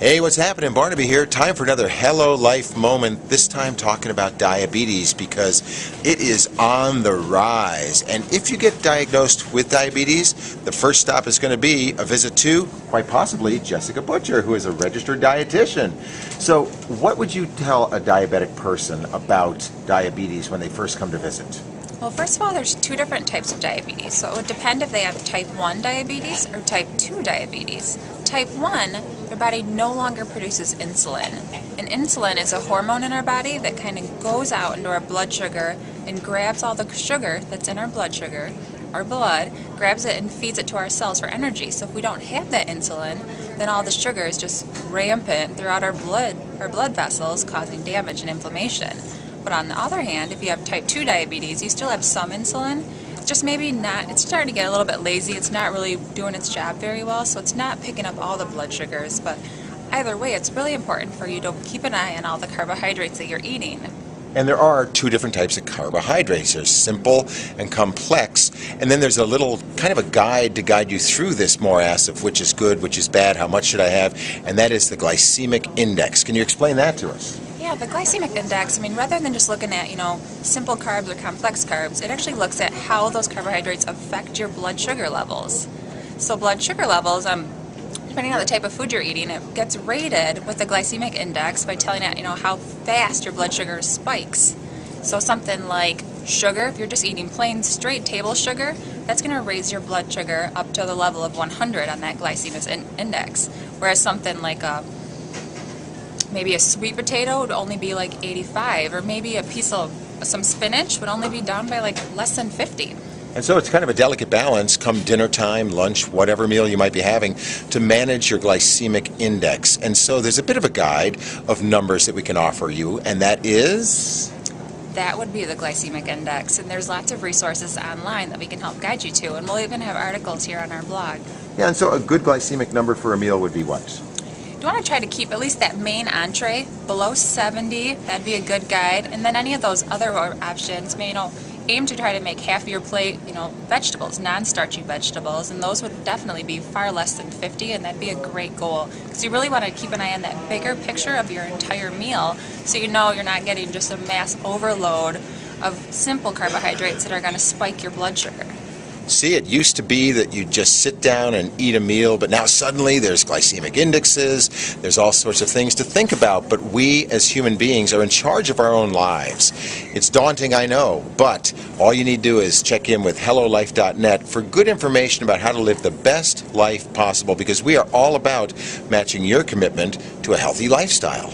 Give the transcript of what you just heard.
Hey, what's happening? Barnaby here. Time for another Hello Life moment, this time talking about diabetes because it is on the rise. And if you get diagnosed with diabetes, the first stop is going to be a visit to, quite possibly, Jessica Butcher, who is a registered dietitian. So what would you tell a diabetic person about diabetes when they first come to visit? Well, first of all, there's two different types of diabetes. So it would depend if they have type 1 diabetes or type 2 diabetes. Type 1, their body no longer produces insulin. And insulin is a hormone in our body that kind of goes out into our blood sugar and grabs all the sugar that's in our blood sugar, our blood, grabs it and feeds it to our cells for energy. So if we don't have that insulin, then all the sugar is just rampant throughout our blood vessels, causing damage and inflammation. But on the other hand, if you have type 2 diabetes, you still have some insulin. It's just maybe not, it's starting to get a little bit lazy. It's not really doing its job very well, so it's not picking up all the blood sugars. But either way, it's really important for you to keep an eye on all the carbohydrates that you're eating. And there are two different types of carbohydrates. There's simple and complex. And then there's a little kind of a guide to guide you through this morass of which is good, which is bad, how much should I have, and that is the glycemic index. Can you explain that to us? Yeah, the glycemic index, rather than just looking at, simple carbs or complex carbs, it actually looks at how those carbohydrates affect your blood sugar levels. So blood sugar levels, depending on the type of food you're eating, it gets rated with the glycemic index by telling it, how fast your blood sugar spikes. So something like sugar, if you're just eating plain straight table sugar, that's going to raise your blood sugar up to the level of 100 on that glycemic index. Whereas something like maybe a sweet potato would only be like 85, or maybe a piece of some spinach would only be down by like less than 50. And so it's kind of a delicate balance come dinner time, lunch, whatever meal you might be having to manage your glycemic index. And so there's a bit of a guide of numbers that we can offer you, and that is? That would be the glycemic index, and there's lots of resources online that we can help guide you to, and we'll even have articles here on our blog. Yeah, and so a good glycemic number for a meal would be what? You want to try to keep at least that main entree below 70. That'd be a good guide. And then any of those other options, aim to try to make half of your plate, vegetables, non-starchy vegetables, and those would definitely be far less than 50, and that'd be a great goal. Because you really want to keep an eye on that bigger picture of your entire meal, so you're not getting just a mass overload of simple carbohydrates that are going to spike your blood sugar. See, it used to be that you just sit down and eat a meal, but now suddenly there's glycemic indexes, there's all sorts of things to think about, but we as human beings are in charge of our own lives. It's daunting, I know, but all you need to do is check in with HelloLife.net for good information about how to live the best life possible, because we are all about matching your commitment to a healthy lifestyle.